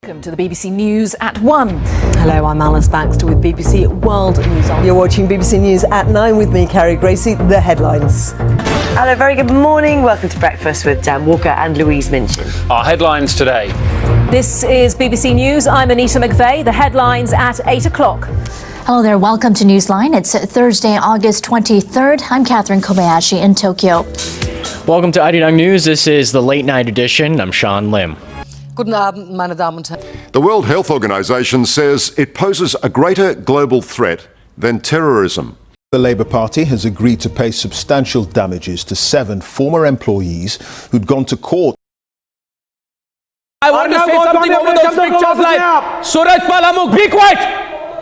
Welcome to the BBC News at 1. Hello, I'm Alice Baxter with BBC World News. You're watching BBC News at 9 with me, Carrie Gracie. The headlines. Hello, very good morning. Welcome to Breakfast with Dan Walker and Louise Minchin. Our headlines today. This is BBC News. I'm Anita McVeigh. The headlines at 8 o'clock. Hello there. Welcome to Newsline. It's Thursday, August 23rd. I'm Catherine Kobayashi in Tokyo. Welcome to Arirang News. This is the late night edition. I'm Sean Lim. Guten Abend, meine Damen und Herren. The World Health Organization says it poses a greater global threat than terrorism. The Labour Party has agreed to pay substantial damages to 7 former employees who'd gone to court. I want to say something over those pictures like Suraj Palamuk, be quiet!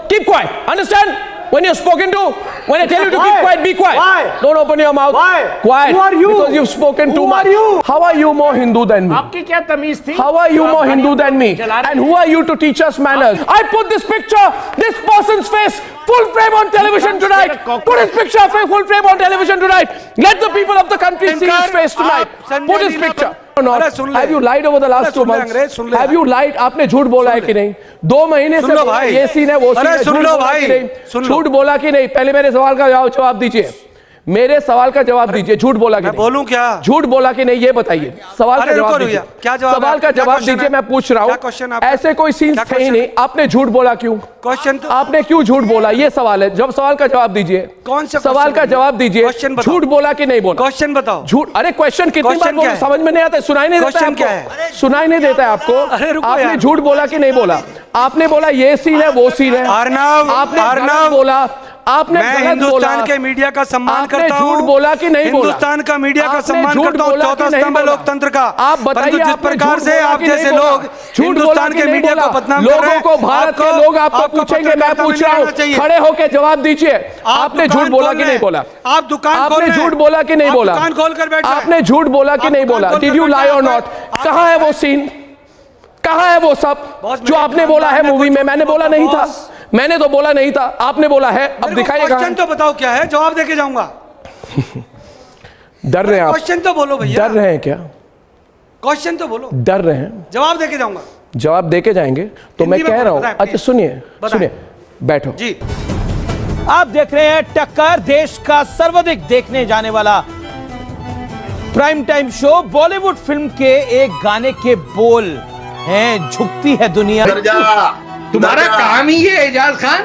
Keep quiet, understand? When you're spoken to, when I tell you to keep quiet, be quiet. Why? Don't open your mouth. Why? Quiet. Who are you? Because you've spoken too much. How are you more Hindu than me? आपकी क्या तमीज थी? How are you more Hindu than me? And who are you to teach us manners? I put this picture, this person's face, full frame on television tonight. Put his picture, full frame on television tonight. Let the people of the country see his face tonight. Put his picture. Have you lied over the last 2 months? Have you lied? आपने झूठ बोला है कि नहीं? 2 महीने से ये scene है वो सीन है, झूठ बोला कि नहीं? झूठ बोला कि नहीं? पहले मेरे सवाल का जवाब दीजिए. मेरे सवाल का जवाब दीजिए. झूठ बोला कि नहीं? बोलूं क्या? झूठ बोला कि नहीं ये बताइए. सवाल का जवाब दीजिए. क्या जवाब? सवाल का जवाब दीजिए. मैं पूछ रहा हूँ. ऐसे कोई सीन थे ही नहीं. आपने झूठ बोला क्यों? क्वेश्चन आपने क्यों झूठ बोला? ये सवाल है. जब सवाल का जवाब दीजिए. कौन सा सवाल का जवाब दीजिए? झूठ बोला कि नहीं बोला? क्वेश्चन बताओ. झूठ. अरे क्वेश्चन कितनी बार बोलो, समझ में नहीं आता. सुनाई नहीं देता आपको? सुनाई नहीं देता है आपको? आपने झूठ बोला कि नहीं बोला? आपने बोला ये सीन है वो सीन है. आपने बोला. आपने मैं हिंदुस्तान के मीडिया का सम्मान करता हूं. झूठ बोला कि नहीं बोला? हिंदुस्तान का मीडिया का सम्मान करता हूं. चौथा स्तंभ है लोकतंत्र का. आप बताइए जिस प्रकार से आप जैसे लोग हिंदुस्तान के मीडिया को बदनाम कर रहे हैं, लोगों को, भारत के लोग आपको पूछेंगे. मैं पूछ रहा हूं, खड़े होकर जवाब दीजिए. आपने झूठ बोला कि नहीं बोला? आप दुकान आपने झूठ बोला कि नहीं बोला? दुकान खोलकर बैठे. आपने झूठ बोला कि नहीं बोला? डिड यू लाई और नॉट? कहां है वो सीन? कहां है वो सब जो आपने बोला है मूवी में? मैंने बोला नहीं था. मैंने तो बोला नहीं था. आपने बोला है. अब दिखाइए. क्वेश्चन तो बताओ क्या है, जवाब देके जाऊंगा. डर रहे हैं आप? क्वेश्चन तो बोलो भैया. डर रहे हैं क्या? क्वेश्चन तो बोलो. डर रहे हैं? जवाब देके जाऊंगा. जवाब देके जाएंगे तो मैं कह रहा हूं. अच्छा सुनिए, बैठो जी. आप देख रहे हैं टक्कर, देश का सर्वाधिक देखने जाने वाला prime time show. Bollywood film के एक गाने के बोल हैं, झुकती है दुनिया. तुम्हारा काम ही है एजाज खान.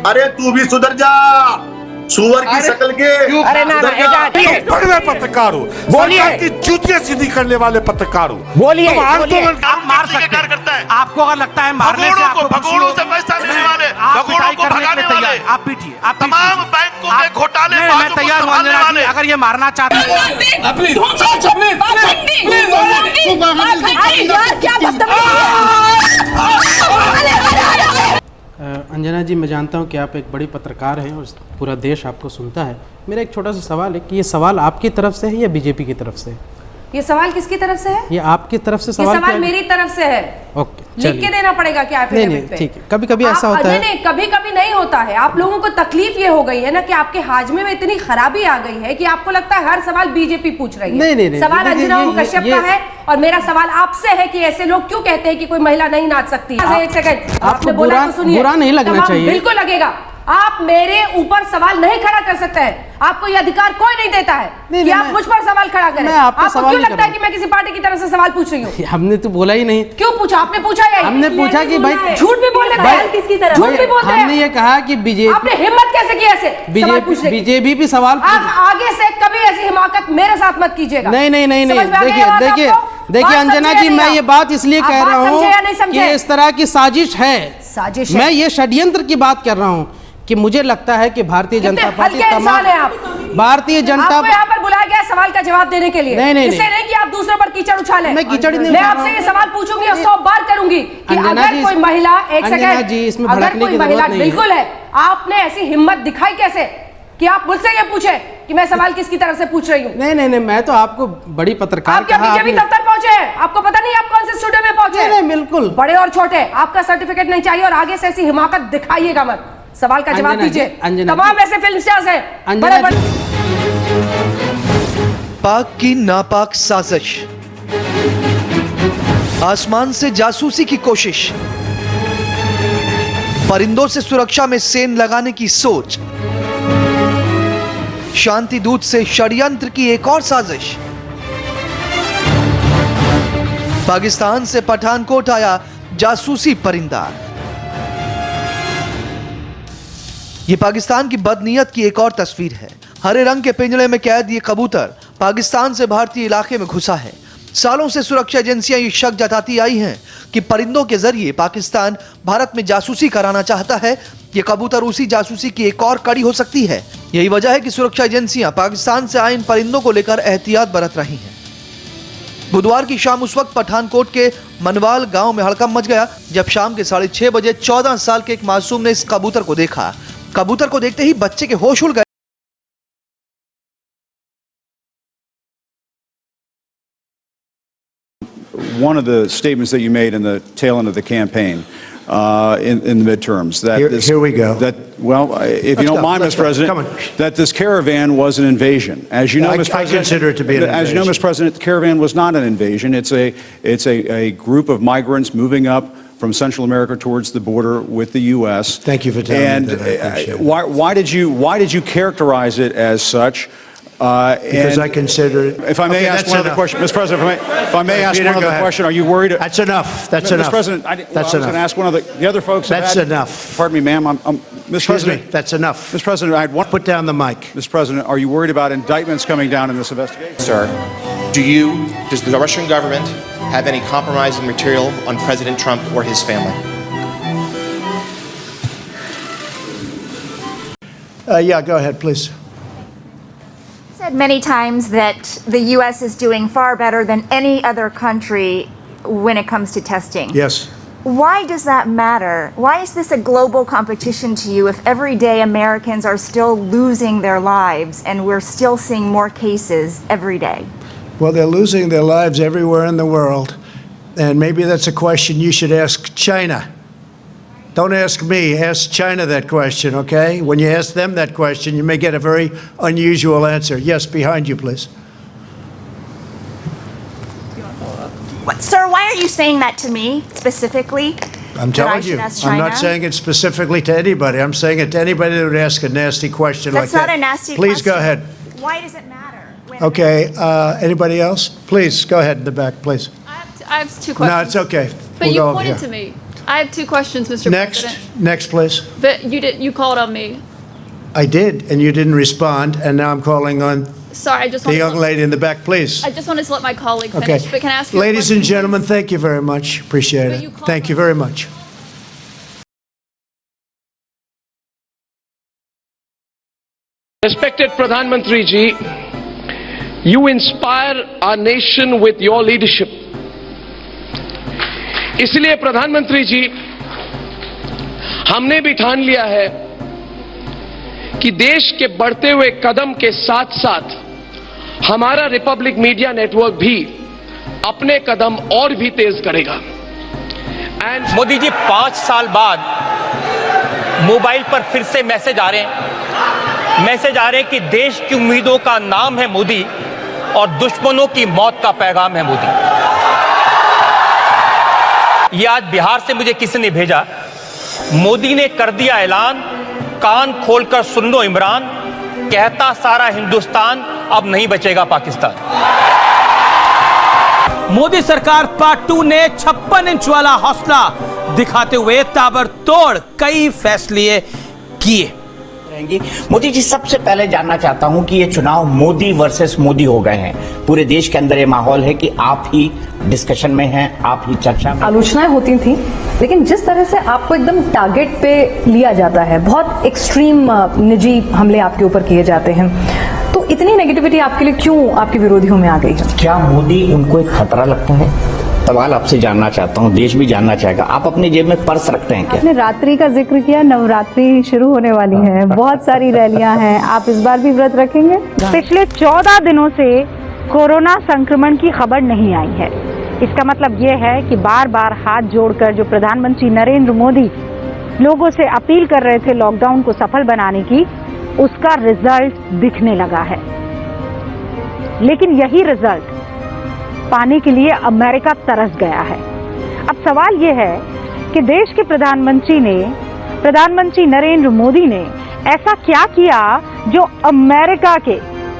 अरे तू भी सुधर जा, सुअर की शक्ल के. अरे ना एजाज, मैं पत्रकार हूँ. बोलिए. की जूतियां सीधी करने वाले पत्रकार हूँ. बोलिए. आप मार सकते हैं. आपको अगर लगता है मारने से आपको भगोड़ों से पैसा लेने वाले, भगोड़ों को भगाने वाले, आप पीटिए. आप तमाम बैंकों के घोटाले मैं तैयार हूं. अगर ये मारना चाहते हैं. अंजना जी, मैं जानता हूं कि आप एक बड़ी पत्रकार हैं और पूरा देश आपको सुनता है. मेरा एक छोटा सा सवाल है कि ये सवाल आपकी तरफ से है या बीजेपी की तरफ से? ये सवाल किसकी तरफ से है? ये आपकी तरफ से सवाल. ये सवाल मेरी तरफ से है. ओके, लिख के देना पड़ेगा क्या? नहीं, ठीक है. कभी कभी ऐसा होता है. नहीं, कभी कभी नहीं होता है. आप लोगों को तकलीफ ये हो गई है ना कि आपके हाजमे में इतनी खराबी आ गई है कि आपको लगता है हर सवाल बीजेपी पूछ रही है. नहीं, सवाल अंजना कश्यप का है और मेरा सवाल आपसे है कि ऐसे लोग क्यों कहते हैं कि कोई महिला नहीं नाच सकती. एक सेकंड, आपने बोला तो सुनिए. बुरा नहीं लगना चाहिए. बिल्कुल लगेगा. आप मेरे ऊपर सवाल नहीं खड़ा कर सकते हैं. आपको ये अधिकार कोई नहीं देता है कि आप मुझ पर सवाल खड़ा करें. आपको क्यों लगता है कि मैं किसी पार्टी की तरफ से सवाल पूछ रही हूँ? हमने तो बोला ही नहीं. क्यों पूछा? आपने पूछा या हमने पूछा कि भाई झूठ भी बोल रहे हैं. किसकी तरफ? झूठ भी बोलते हैं. हमने ये कहा कि बीजेपी. आपने हिम्मत कैसे की ऐसे सवाल पूछने की? बीजेपी भी सवाल. आगे से कभी ऐसी हिमाकत मेरे साथ मत कीजिएगा. नहीं. देखिए अंजना जी, मैं ये बात इसलिए कह रहा हूँ कि इस तरह की साजिश है. मैं ये षड्यंत्र की बात कर रहा हूँ कि मुझे लगता है कि भारतीय जनता पार्टी भारतीय जनता आपको यहाँ पर बुलाया गया सवाल का जवाब देने के लिए. नहीं इससे नहीं कि आप दूसरों पर कीचड़ उछालें. मैं कीचड़ नहीं. मैं आपसे ये सवाल पूछूंगी और 100 बार करूंगी कि अगर कोई महिला, एक सेकंड जी, इसमें भड़कने की महिला बिल्कुल है. आपने ऐसी हिम्मत दिखाई कैसे कि आप मुझसे ये पूछे कि मैं सवाल किसकी तरफ से पूछ रही हूँ? नहीं, मैं तो आपको बड़ी पत्रकार. आप क्या बीजेपी दफ्तर पहुंचे हैं? आपको पता नहीं आप कौन से स्टूडियो में पहुंचे? नहीं, बिल्कुल. बड़े और छोटे, आपका सर्टिफिकेट नहीं चाहिए और आगे से ऐसी हिमाकत दिखाइएगा मत. सवाल का जवाब दीजिए. तमाम ऐसे फिल्म स्टार्स हैं बड़े. पाक की नापाक साजिश आसमान से जासूसी की कोशिश, परिंदों से सुरक्षा में सेंध लगाने की सोच, शांति दूत से षड्यंत्र की एक और साजिश। पाकिस्तान से पठानकोट आया जासूसी परिंदा। ये पाकिस्तान की बदनीयत की एक और तस्वीर है। हरे रंग के पिंजरे में कैद ये कबूतर पाकिस्तान से भारतीय इलाके में घुसा है। सालों से सुरक्षा एजेंसियां ये शक जताती आई हैं कि परिंदों के जरिए पाकिस्तान भारत में जासूसी कराना चाहता है। ये कबूतर उसी जासूसी की एक और कड़ी हो सकती है। यही वजह है कि सुरक्षा एजेंसियां पाकिस्तान से आए इन परिंदों को लेकर एहतियात बरत रही हैं। बुधवार की शाम उस वक्त पठानकोट के मनवाल गांव में हड़कंप मच गया जब शाम के 6:30 बजे 14 साल के एक मासूम ने इस कबूतर को देखा। कबूतर को देखते ही बच्चे के होश उड़ गए। One of the statements that you made in the tail end of the campaign in the midterms that here we go. That if you don't mind, Mr. President, that this caravan was an invasion. As you know, Mr. President, I consider it to be an invasion. As you know, Mr. President, the caravan was not an invasion. It's a group of migrants moving up from Central America towards the border with the U.S. Thank you for telling me that. I appreciate it. Why did you characterize it as such? Because I consider it. If I may ask one other question, Mr. President, if I may ask one other question, are you worried? That's enough. That's enough. Mr. President, I was going to ask one of the other folks. That's enough. Pardon me, ma'am. Mr. President, that's enough. Mr. President, I had one. Put down the mic. Mr. President, are you worried about indictments coming down in this investigation? Sir, does the Russian government have any compromising material on President Trump or his family? Yeah, go ahead, please. Said many times that the U.S. is doing far better than any other country when it comes to testing. Yes. Why does that matter? Why is this a global competition to you if every day Americans are still losing their lives and we're still seeing more cases every day? Well, they're losing their lives everywhere in the world. And maybe that's a question you should ask China. Don't ask me, ask China that question, okay? When you ask them that question, you may get a very unusual answer. Yes, behind you, please. Sir, why are you saying that to me specifically? I'm telling you. I'm not saying it specifically to anybody. I'm saying it to anybody that would ask a nasty question like that. That's not a nasty question. Please go ahead. Why does it matter? Okay, anybody else? Please, go ahead in the back, please. I have two questions. No, it's okay. But you pointed to me. I have two questions, Mr. President. Next, please. But you called on me. I did, and you didn't respond, and now I'm calling on Sorry, I just the young lady in the back, please. I just wanted to let my colleague finish, Okay. but can I ask you Ladies and gentlemen, thank you very much. Appreciate it. Thank you very much. Respected Pradhan Mantri ji, you inspire our nation with your leadership. इसलिए प्रधानमंत्री जी हमने भी ठान लिया है कि देश के बढ़ते हुए कदम के साथ साथ हमारा रिपब्लिक मीडिया नेटवर्क भी अपने कदम और भी तेज करेगा। मोदी जी 5 साल बाद मोबाइल पर फिर से मैसेज आ रहे हैं कि देश की उम्मीदों का नाम है मोदी और दुश्मनों की मौत का पैगाम है मोदी। ये आज बिहार से मुझे किसी ने भेजा। मोदी ने कर दिया ऐलान, कान खोलकर सुन लो इमरान, कहता सारा हिंदुस्तान अब नहीं बचेगा पाकिस्तान। मोदी सरकार पार्ट 2 ने 56 इंच वाला हौसला दिखाते हुए ताबड़तोड़ कई फैसले किए। मोदी जी, सबसे पहले जानना चाहता हूं कि ये चुनाव मोदी वर्सेस मोदी हो गए हैं। पूरे देश के अंदर ये माहौल है कि आप ही डिस्कशन में हैं, आप ही चर्चा में। आलोचनाएं होती थी, लेकिन जिस तरह से आपको एकदम टारगेट पे लिया जाता है, बहुत एक्सट्रीम निजी हमले आपके ऊपर किए जाते हैं, तो इतनी नेगेटिविटी आपके लिए क्यों आपके विरोधियों में आ गई है? क्या मोदी उनको एक खतरा लगता है? सवाल आपसे जानना चाहता हूं, देश भी जानना चाहेगा। आप अपनी जेब में पर्स रखते हैं क्या? आपने रात्रि का जिक्र किया, नवरात्रि शुरू होने वाली है, बहुत सारी रैलियां हैं, आप इस बार भी व्रत रखेंगे? पिछले 14 दिनों से कोरोना संक्रमण की खबर नहीं आई है। इसका मतलब ये है कि बार बार हाथ जोड़कर जो प्रधानमंत्री नरेंद्र मोदी लोगों से अपील कर रहे थे लॉकडाउन को सफल बनाने की, उसका रिजल्ट दिखने लगा है। लेकिन यही रिजल्ट पाने के लिए अमेरिका तरस गया है। अब सवाल ये है कि देश के प्रधानमंत्री नरेंद्र मोदी ने ऐसा क्या किया जो अमेरिका के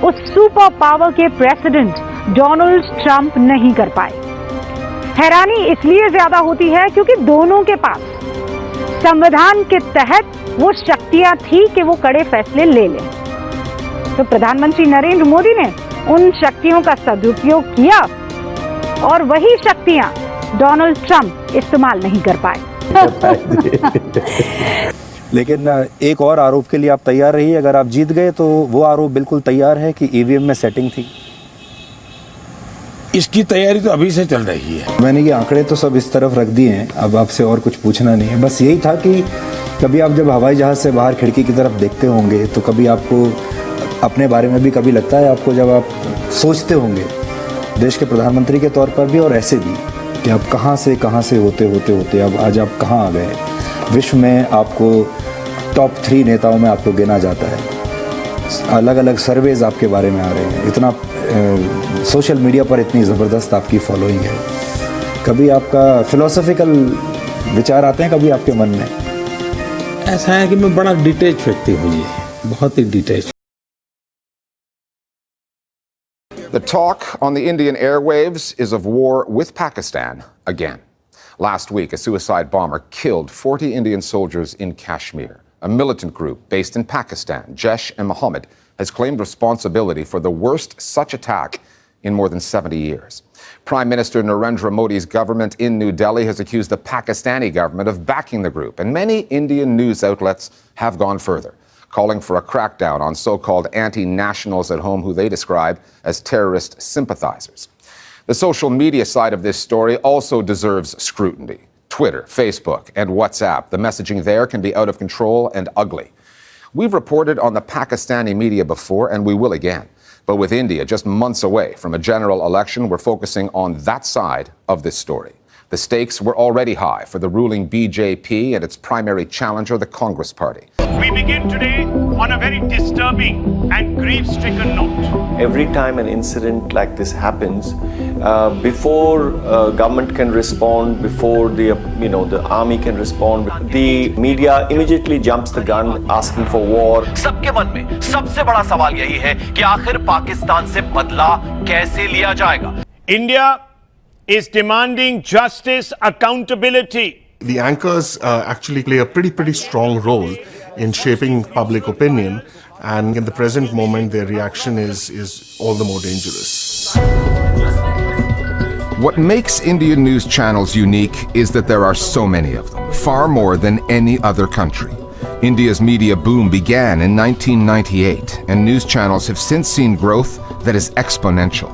उस सुपर पावर के प्रेसिडेंट डोनाल्ड ट्रंप नहीं कर पाए। हैरानी इसलिए ज्यादा होती है क्योंकि दोनों के पास संविधान के तहत वो शक्तियां थी कि वो कड़े फैसले ले लें। तो प्रधानमंत्री नरेंद्र मोदी ने उन शक्तियों का सदुपयोग किया और वही शक्तियां डोनाल्ड ट्रंप इस्तेमाल नहीं कर पाए। लेकिन एक और आरोप के लिए आप तैयार रहिए, अगर आप जीत गए तो वो आरोप बिल्कुल तैयार है कि ईवीएम में सेटिंग थी। इसकी तैयारी तो अभी से चल रही है। मैंने ये आंकड़े तो सब इस तरफ रख दिए हैं, अब आपसे और कुछ पूछना नहीं है। बस यही था कि कभी आप जब हवाई जहाज से बाहर खिड़की की तरफ देखते होंगे तो कभी आपको अपने बारे में भी कभी लगता है आपको, जब आप सोचते होंगे देश के प्रधानमंत्री के तौर पर भी और ऐसे भी, कि आप कहाँ से होते अब आज आप कहाँ आ गए। विश्व में आपको टॉप 3 नेताओं में आपको गिना जाता है। अलग अलग सर्वेज आपके बारे में आ रहे हैं। इतना सोशल मीडिया पर इतनी ज़बरदस्त आपकी फॉलोइंग है। कभी आपका फिलोसॉफिकल विचार आते हैं कभी आपके मन में? ऐसा है कि मैं बड़ा डिटेच व्यक्ति हूँ, बहुत ही detach. The talk on the Indian airwaves is of war with Pakistan again. Last week, a suicide bomber killed 40 Indian soldiers in Kashmir. A militant group based in Pakistan, Jaish-e-Mohammed, has claimed responsibility for the worst such attack in more than 70 years. Prime Minister Narendra Modi's government in New Delhi has accused the Pakistani government of backing the group, and many Indian news outlets have gone further, calling for a crackdown on so-called anti-nationals at home who they describe as terrorist sympathizers. The social media side of this story also deserves scrutiny. Twitter, Facebook, and WhatsApp. The messaging there can be out of control and ugly. We've reported on the Pakistani media before, and we will again. But with India just months away from a general election, we're focusing on that side of this story. The stakes were already high for the ruling BJP and its primary challenger, the Congress Party. We begin today on a very disturbing and grief-stricken note. Every time an incident like this happens, before government can respond, before the army can respond, the media immediately jumps the gun, asking for war. सबके मन में सबसे बड़ा सवाल यही है कि आखिर पाकिस्तान से बदला कैसे लिया जाएगा? India is demanding justice, accountability. The anchors actually play a pretty strong role in shaping public opinion, and in the present moment their reaction is all the more dangerous. What makes Indian news channels unique is that there are so many of them, far more than any other country. India's media boom began in 1998, and news channels have since seen growth that is exponential.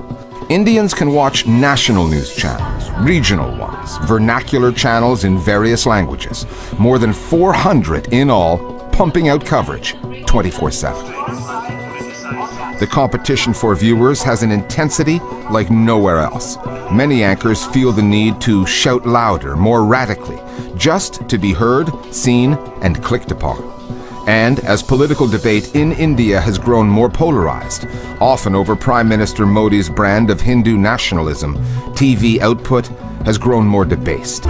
Indians can watch national news channels, regional ones, vernacular channels in various languages, more than 400 in all, pumping out coverage 24/7. The competition for viewers has an intensity like nowhere else. Many anchors feel the need to shout louder, more radically, just to be heard, seen, and clicked upon. And as political debate in India has grown more polarized, often over Prime Minister Modi's brand of Hindu nationalism, TV output has grown more debased.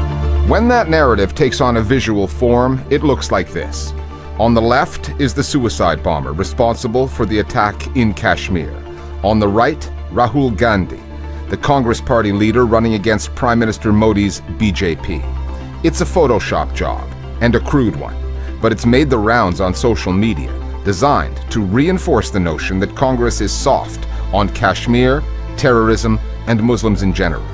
When that narrative takes on a visual form, it looks like this. On the left is the suicide bomber responsible for the attack in Kashmir. On the right, Rahul Gandhi, the Congress Party leader running against Prime Minister Modi's BJP. It's a Photoshop job, and a crude one, but it's made the rounds on social media, designed to reinforce the notion that Congress is soft on Kashmir, terrorism, and Muslims in general.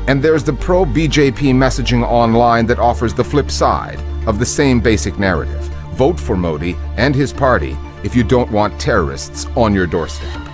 And there's the pro-BJP messaging online that offers the flip side of the same basic narrative. Vote for Modi and his party if you don't want terrorists on your doorstep.